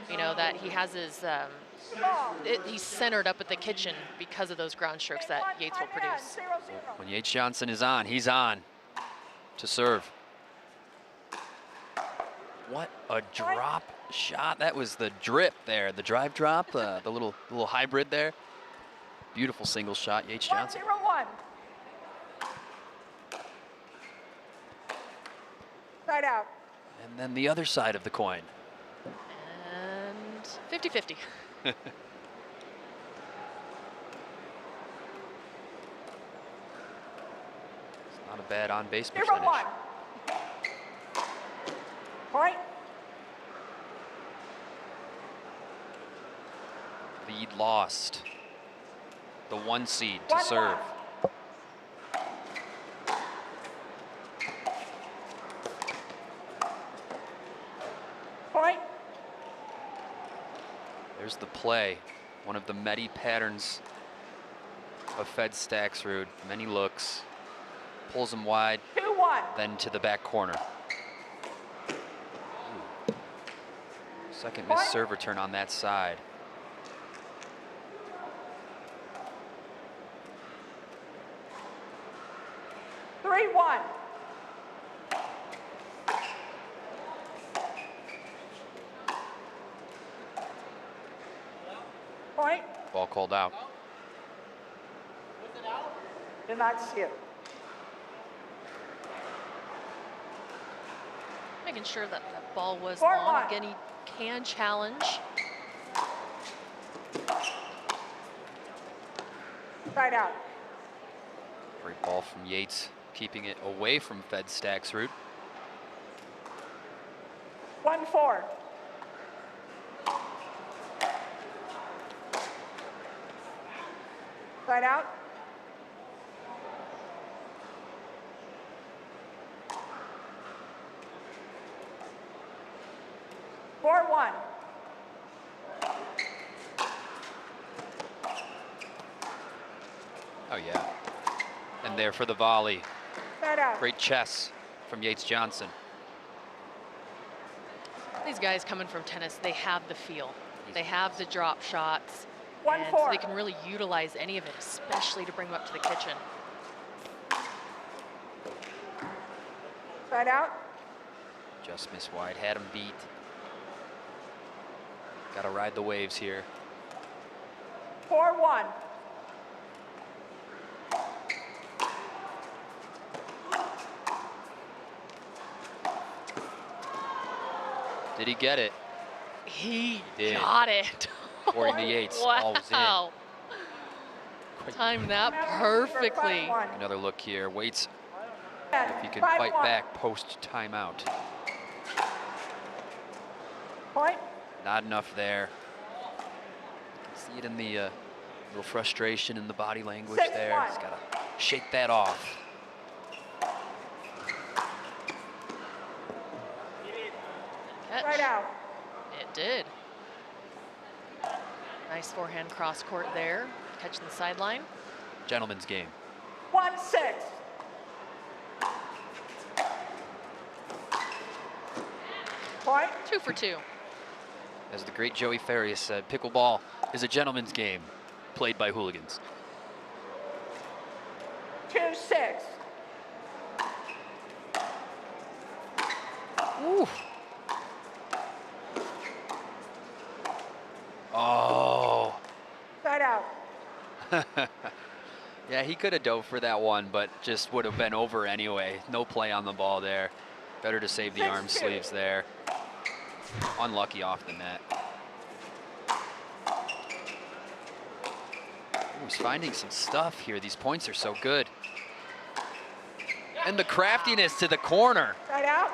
you know, that he has his, he's centered up at the kitchen because of those ground strokes that Yates will produce. When Yates Johnson is on, he's on to serve. What a drop shot. That was the drip there, the drive drop, the little hybrid there. Beautiful single shot, Yates Johnson. 1-0-1. Side out. And then the other side of the coin. And 50-50. Not a bad on-base percentage. 0-1. Point. Lead lost. The 1 seed to serve. Point. There's the play. One of the many patterns of Fed Staksrud. Many looks. Pulls him wide. 2-1. Then to the back corner. Ooh. Second missed serve return on that side. Point. Ball called out. Did not see it. Making sure that that ball was 4-1. long. Again, he can challenge. Side out. Great ball from Yates, keeping it away from Fed Staksrud. 1-4. Side out. One. Oh yeah. And there for the volley. Side out. Great chess from Yates Johnson. These guys coming from tennis, they have the feel. They have the drop shots. 1-4. And so they can really utilize any of it, especially to bring them up to the kitchen. Side out. Just missed wide, had him beat. Got to ride the waves here. 4-1. Did he get it? He did. Got it. According to Yates, all was Wow. in. Timed that perfectly. Another look here. Waits if he can 5-1. fight back post timeout. Point. Not enough there. See it in the little frustration in the body language 6-1. there. He's got to shake that off. Catch. Right out. It did. Nice forehand cross court there. Catching the sideline. Gentleman's game. 1-6. Point. 2 for 2. As the great Joey Farias said, pickleball is a gentleman's game played by hooligans. 2-6. Ooh. Oh. Side out. Yeah, he could have dove for that one, but just would have been over anyway. No play on the ball there. Better to save the arm sleeves there. Unlucky off the net. Ooh, he's finding some stuff here. These points are so good. And the craftiness to the corner. Side out.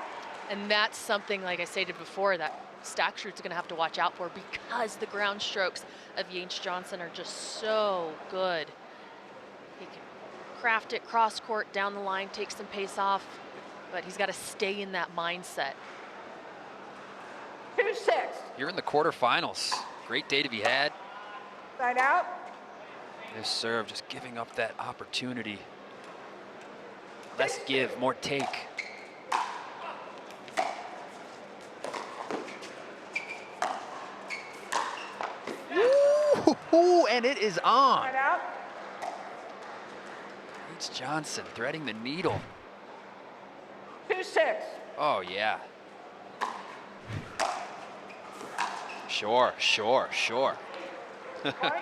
And that's something, like I stated before, that Staksrud's going to have to watch out for because the ground strokes of Yates Johnson are just so good. He can craft it cross court, down the line, take some pace off, but he's got to stay in that mindset. 2-6. You're in the quarterfinals. Great day to be had. Side out. This serve just giving up that opportunity. Less give, more take. Ooh, and it is on. Side out. Yates Johnson threading the needle. 2-6. Oh, yeah. Sure, sure, sure. Point.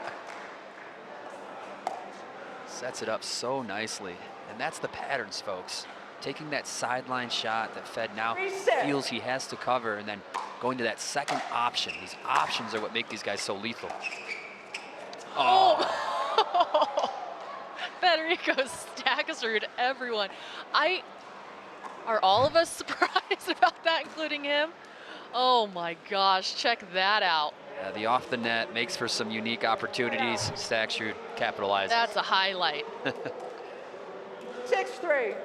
Sets it up so nicely. And that's the patterns, folks. Taking that sideline shot that Fed now 3-6. feels he has to cover, and then going to that second option. These options are what make these guys so lethal. Oh. Federico Staksrud, everyone. Are all of us surprised about that, including him? Oh my gosh, check that out. The off the net makes for some unique opportunities. Staksrud capitalizes. That's a highlight. 6-3.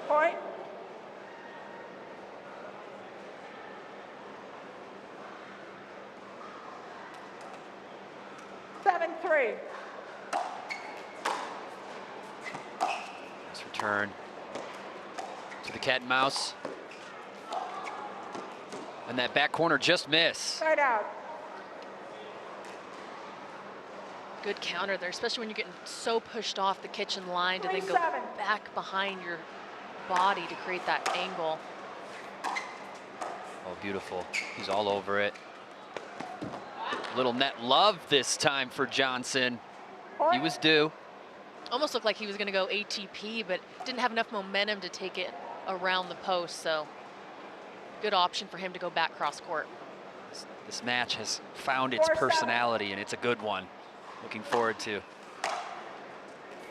Point. Seven, 3. Nice return to the cat and mouse. And that back corner just missed. Side out. Good counter there, especially when you're getting so pushed off the kitchen line to then go 3-7. back behind your body to create that angle. Oh, beautiful. He's all over it. Little net love this time for Johnson. Point. He was due. Almost looked like he was going to go ATP, but didn't have enough momentum to take it around the post, so good option for him to go back cross court. This match has found its 4-7. personality, and it's a good one. Looking forward to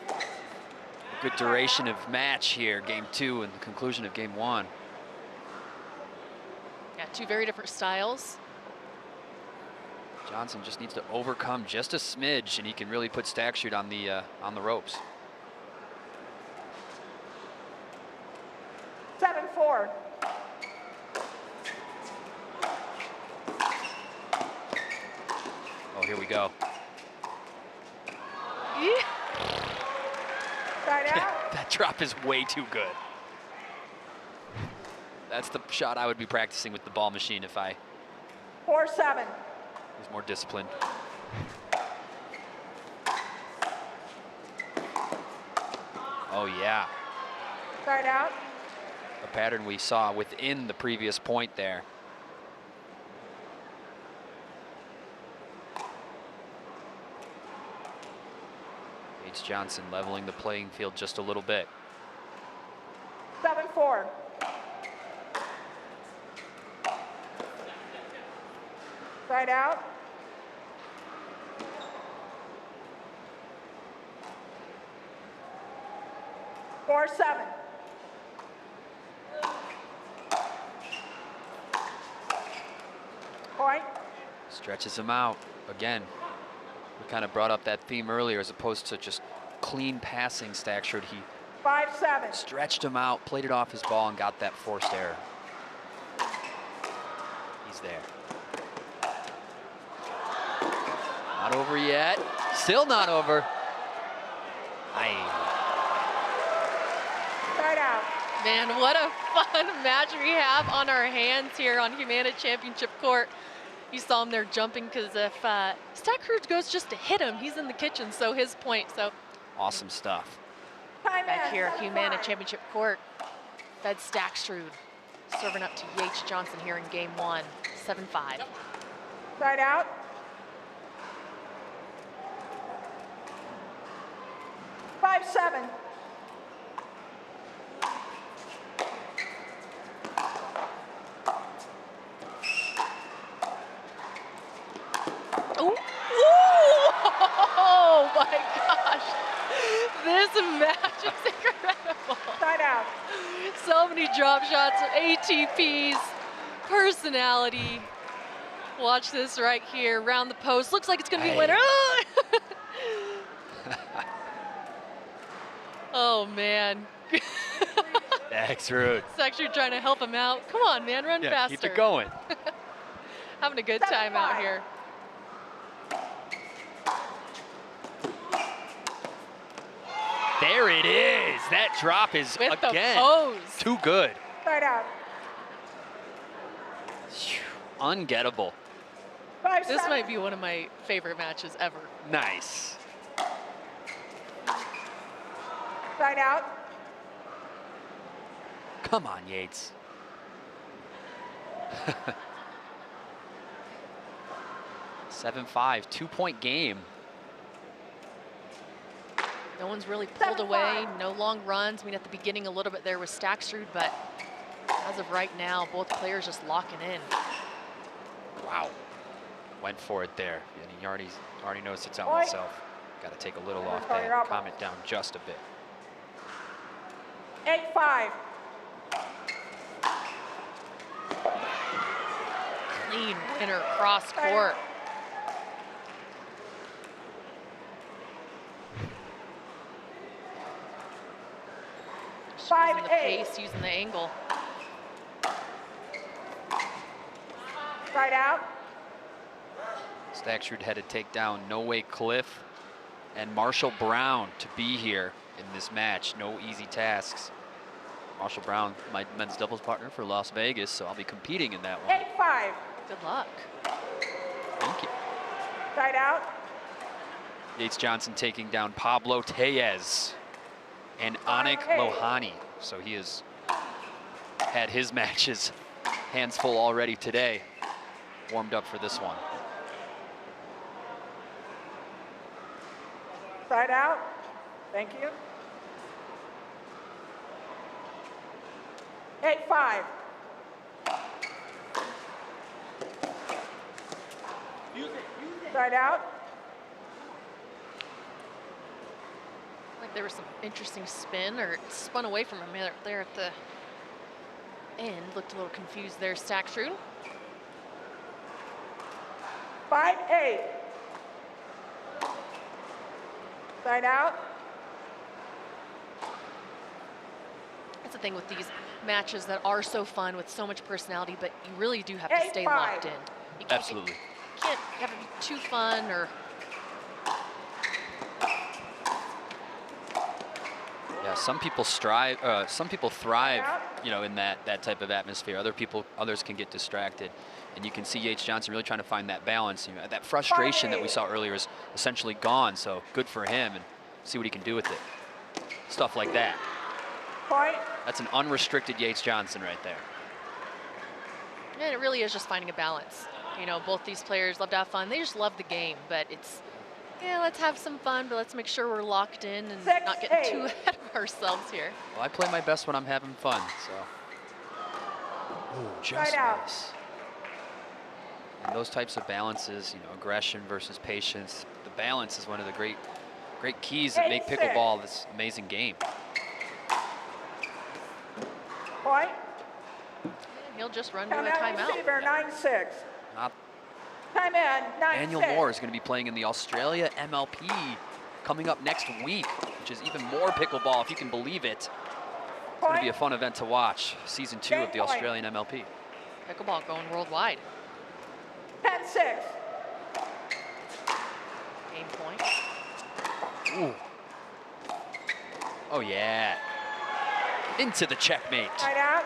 a good duration of match here, game 2 and the conclusion of game 1. Yeah, two very different styles. Johnson just needs to overcome just a smidge, and he can really put Staksrud on the ropes. 7-4. Oh, here we go. Side out. That drop is way too good. That's the shot I would be practicing with the ball machine if I 4-7. was more disciplined. Oh, yeah. Side out. A pattern we saw within the previous point there. Yates Johnson leveling the playing field just a little bit. 7-4. Side out. Four, 7. Point. Stretches him out. Again, we kind of brought up that theme earlier, as opposed to just clean passing Staksrud. He 5-7. stretched him out, played it off his ball, and got that forced error. He's there. Not over yet. Still not over. Aye. Side out. Man, what a fun match we have on our hands here on Humana Championship Court. You saw him there jumping, because if Staksrud goes just to hit him, he's in the kitchen, so his point. So Awesome stuff. Time back in, here, 7-5. Humana Championship Court, Fed Staksrud serving up to Yates Johnson here in game 1, 7-5. Side out. Five, 7. Ooh. Ooh. Oh my gosh. This match is incredible. Side out. So many drop shots, ATPs, personality. Watch this right here, round the post. Looks like it's gonna be a winner. Oh man. Staksrud. Staksrud trying to help him out. Come on, man, run faster. Keep it going. Having a good time out 7-5. here. There it is. That drop is, With the again, pose. too good. Side out. Phew, ungettable. 5-7. This might be one of my favorite matches ever. Nice. Side out. Come on, Yates. 7-5, 2-point game. No one's really pulled away, no long runs. I mean, at the beginning a little bit there was Staksrud, but as of right now, both players just locking in. Wow. Went for it there. And he already knows it's on Point. himself. Got to take a little off Call your that. elbow. Calm it down just a bit. 8-5. Clean winner cross court. Just using the 5-8. pace, using the angle. Side out. Staksrud had to take down No Way Cliff and Marshall Brown to be here in this match. No easy tasks. Marshall Brown, my men's doubles partner for Las Vegas, so I'll be competing in that one. 8-5. Good luck. Thank you. Side out. Yates Johnson taking down Pablo Tellez and Anik Lohani. So he has had his matches hands full already today. Warmed up for this one. Side out. Thank you. 8-5. Side out. Like there was some interesting spin, or it spun away from him there at the end. Looked a little confused there, Staksrud. 5-8. Side out. That's the thing with these matches that are so fun with so much personality, but you really do have to stay 8-5. locked in. You can't Absolutely. can't have it be too fun or. Yeah, some people strive. Some people thrive, you know, in that type of atmosphere. Others can get distracted, and you can see Yates Johnson really trying to find that balance. You know, that frustration that we saw earlier is essentially gone. So good for him, and see what he can do with it. Stuff like that. Point. That's an unrestricted Yates Johnson right there. And it really is just finding a balance. You know, both these players love to have fun. They just love the game, but it's, yeah, let's have some fun, but let's make sure we're locked in and not getting too ahead of ourselves here. Well, I play my best when I'm having fun, so. Ooh, just out. nice. And those types of balances, you know, aggression versus patience, the balance is one of the great keys that make 8-6. pickleball this amazing game. Point. And he'll just run to a Come out timeout. receiver. 9-6. Not Time in. 9-6. Daniel Moore is going to be playing in the Australia MLP coming up next week, which is even more pickleball, if you can believe it. It's going to be a fun event to watch. Season 2 of the Australian MLP. Pickleball going worldwide. 10-6. Game point. Ooh. Oh yeah. Into the checkmate. Side out.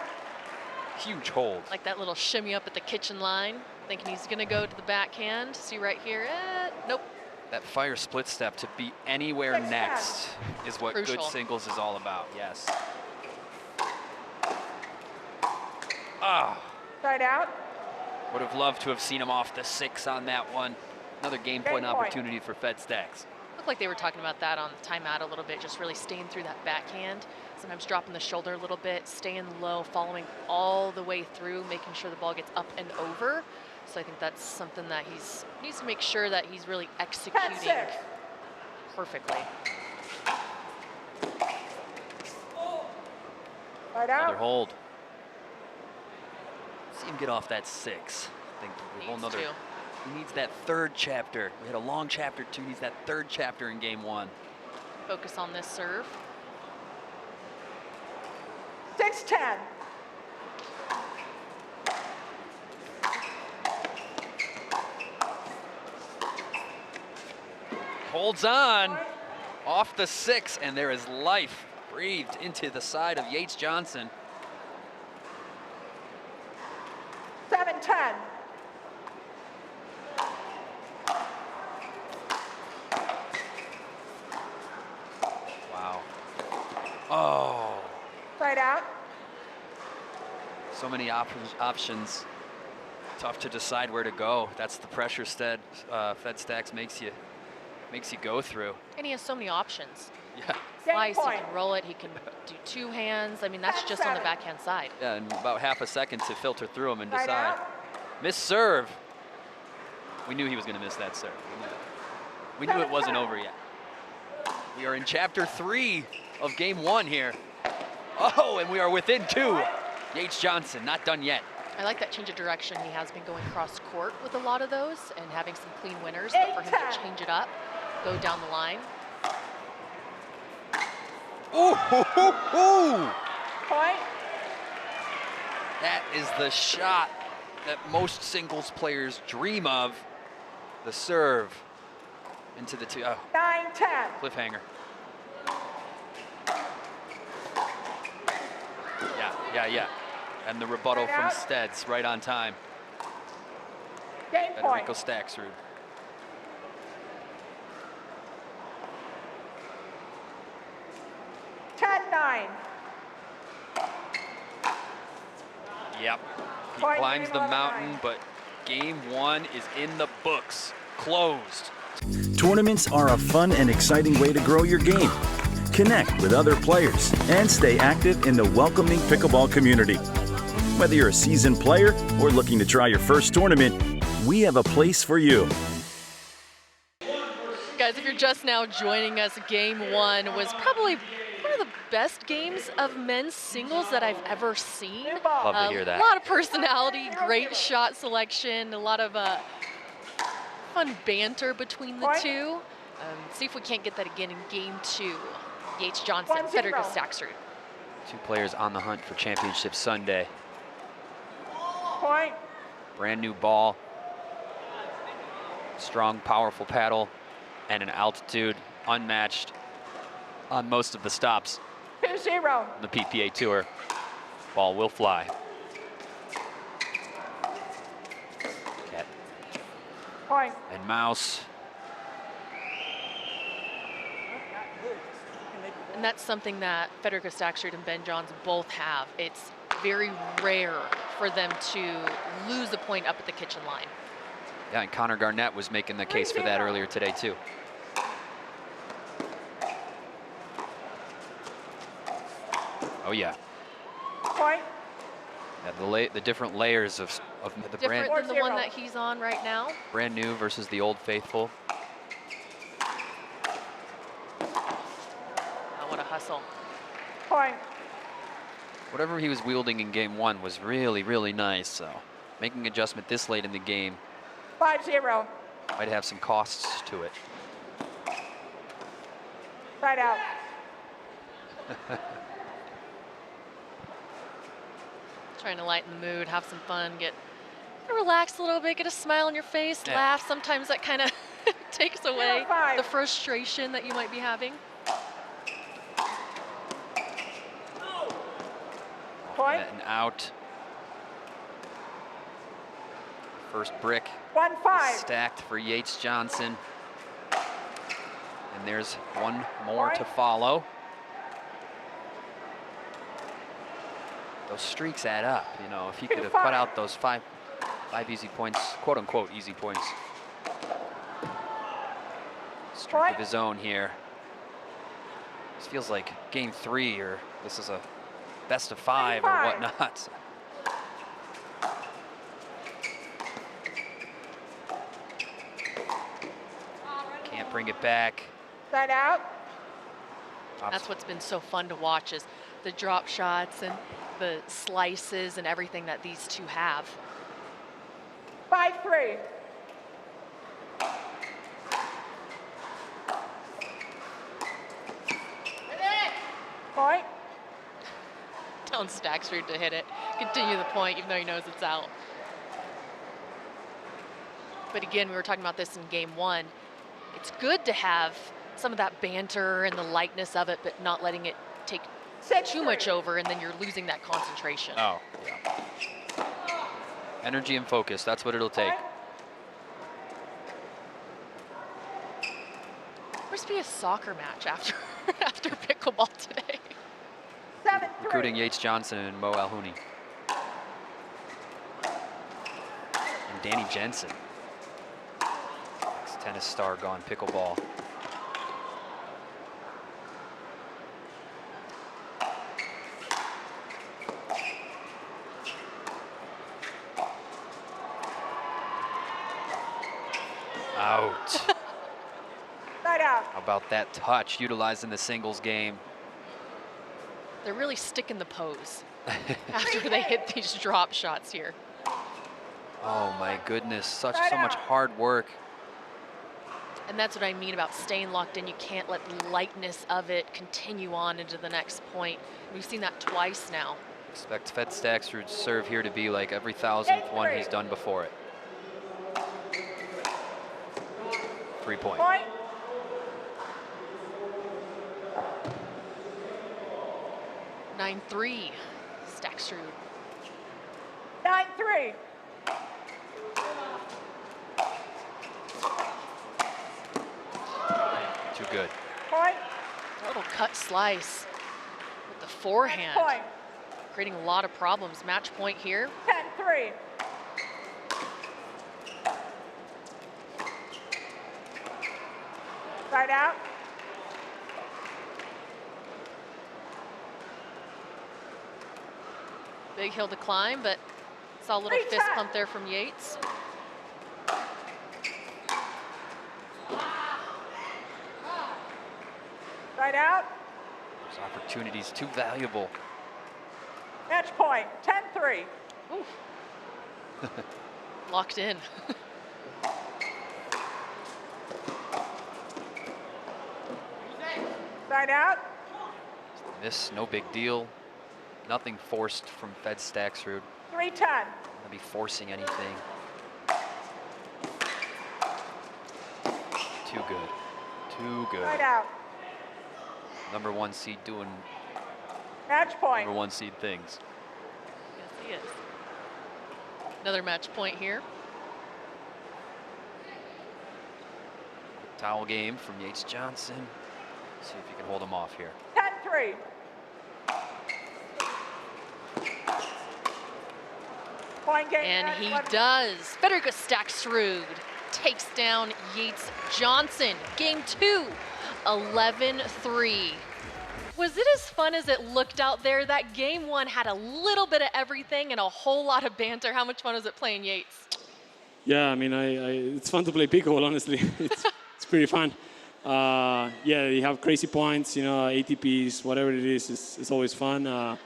Huge hold. Like that little shimmy up at the kitchen line, thinking he's gonna go to the backhand. See right here, nope. That fire split step to be anywhere Next next is what Crucial. good singles is all about, yes. Ah, Side out. would have loved to have seen him off the 6 on that one. Another game point Game point. opportunity for Fed Staks. Looked like they were talking about that on the timeout a little bit, just really staying through that backhand. Sometimes dropping the shoulder a little bit, staying low, following all the way through, making sure the ball gets up and over. So I think that's something that needs to make sure that he's really executing 10-6. perfectly. Side Another out. hold. See him get off that 6. I think a whole Needs nother. to. He needs that 3rd chapter. We had a long chapter 2. He needs that 3rd chapter in game 1. Focus on this serve. 6-10. Holds on off the 6, and there is life breathed into the side of Yates Johnson. 7-10. 10-10. Wow. Oh. Side out. So many options. Tough to decide where to go. That's the pressure Fed Staks makes you go through. And he has so many options. Yeah. Slice, he point. can roll it, he can do two hands. I mean, that's just on the 10-7. backhand side. Yeah, and about half a second to filter through them and Side decide. out. Miss serve. We knew he was going to miss that serve. We knew it wasn't over yet. We are in chapter 3 of game 1 here. Oh, and we are within 2. Yates Johnson, not done yet. I like that change of direction. He has been going cross court with a lot of those and having some clean winners, but for him to change it up, go down the line. Ooh, hoo, hoo, hoo. Point. That is the shot that most singles players dream of. The serve into the 2. Oh, 9-10. cliffhanger. Yeah. And the rebuttal from Steds right on time. Game point. Federico Staksrud. Yep. He Point climbs the game on mountain, 9. but game 1 is in the books. Closed. Tournaments are a fun and exciting way to grow your game. Connect with other players and stay active in the welcoming pickleball community. Whether you're a seasoned player or looking to try your first tournament, we have a place for you. Guys, if you're just now joining us, game 1 was probably one of the best games of men's singles that I've ever seen. Love to hear that. A lot of personality, great shot selection, a lot of fun banter between the two. See if we can't get that again in game 2. Yates Johnson, 1-0. Federico Staksrud. 2 players on the hunt for championship Sunday. Point. Brand new ball. Strong, powerful paddle, and an altitude unmatched on most of the stops 2-0. on the PPA Tour. Ball will fly. Cat Point. and mouse. And that's something that Federico Staksrud and Ben Johns both have. It's very rare for them to lose a point up at the kitchen line. Yeah, and Connor Garnett was making the case for that earlier today too. Oh yeah. Point. Yeah, the different layers of the Different brand, than the one that he's on right now. brand new versus the old faithful. Oh, what a hustle. Point. Whatever he was wielding in game 1 was really, really nice. So making adjustment this late in the game 5-0. might have some costs to it. Side out. Trying to lighten the mood, have some fun, relax a little bit, get a smile on your face, Yeah. laugh. Sometimes that kind of takes away 0-5. the frustration that you might be having. Point. And out. First brick 1-5. stacked for Yates Johnson. And there's one more to Point. follow. Those streaks add up, you know. If he could have put out those five easy points, quote unquote easy points. Streak of his own here. This feels like game 3, or this is a best of 5 or 5. whatnot. Can't bring it back. Side out. That's what's been so fun to watch is the drop shots and the slices and everything that these two have. 5-3. Point. Telling Staksrud to hit it. Continue the point even though he knows it's out. But again, we were talking about this in game 1. It's good to have some of that banter and the lightness of it, but not letting it take 6-3. too much over, and then you're losing that concentration. Oh, yeah. Energy and focus, that's what it'll take. There must be a soccer match after after pickleball today. 7-3. Recruiting Yates Johnson and Mo Alhouni. And Danny Jensen. Ex-tennis star gone pickleball. Out. Right out. How about that touch, utilizing the singles game? They're really sticking the pose after they hit these drop shots here. Oh my goodness, so Right much out. hard work. And that's what I mean about staying locked in. You can't let the lightness of it continue on into the next point. We've seen that twice now. Expect Fed Staksrud's serve here to be like every 1000th one he's done before it. 3-point. Point. 9-3, Staksrud. 9-3. Too good. Point. A little cut slice with the forehand, Point. creating a lot of problems. Match point here. 10-3. Right out. Big hill to climb, but saw a little Great fist shot. pump there from Yates. Right out. Those opportunities too valuable. Match point. 10-3. Ooh. Locked in. Right out. Miss, no big deal. Nothing forced from Fed Staksrud. 3-10. Not be forcing anything. Too good. Too good. Right out. Number 1 seed doing Match point. number 1 seed things. Yes, he is. Another match point here. Towel game from Yates Johnson. See if you can hold him off here. 10-3. Point game. And match he one. does. Federico Staksrud takes down Yates Johnson. Game 2, 11-3. Was it as fun as it looked out there? That game 1 had a little bit of everything and a whole lot of banter. How much fun was it playing Yates? Yeah, I mean, it's fun to play pickleball, honestly. It's pretty fun. Yeah, you have crazy points, you know, ATPs, whatever it is, it's always fun.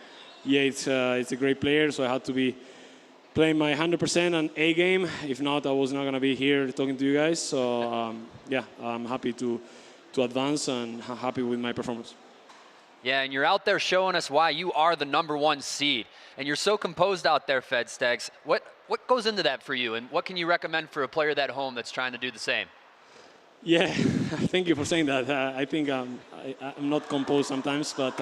Yates, it's a great player, so I had to be playing my 100% on A game. If not, I was not going to be here talking to you guys. So, yeah, I'm happy to advance and happy with my performance. Yeah, and you're out there showing us why you are the number 1 seed. And you're so composed out there, Fed Stags. What goes into that for you, and what can you recommend for a player at home that's trying to do the same? Yeah, thank you for saying that. I think I'm not composed sometimes, but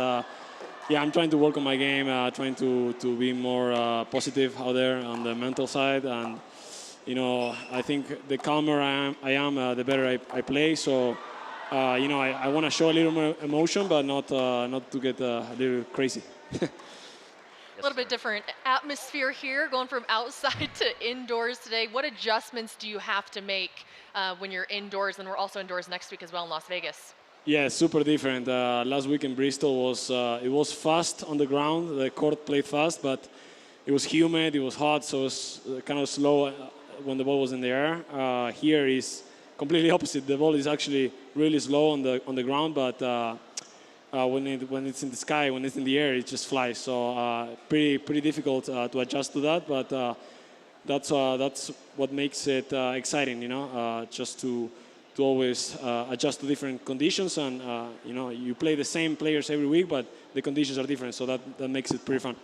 yeah, I'm trying to work on my game, trying to be more positive out there on the mental side. And, you know, I think the calmer I am the better I play. So, you know, I want to show a little more emotion, but not to get a little crazy. A little bit different atmosphere here, going from outside to indoors today. What adjustments do you have to make when you're indoors? And we're also indoors next week as well in Las Vegas. Yeah, super different. Last week in Bristol it was fast on the ground. The court played fast, but it was humid, it was hot, so it was kind of slow when the ball was in the air. Here is completely opposite. The ball is actually really slow on the ground, but when it's in the sky, when it's in the air, it just flies. So pretty difficult to adjust to that, but that's what makes it exciting, you know, just to always adjust to different conditions. And you know, you play the same players every week, but the conditions are different, so that makes it pretty fun.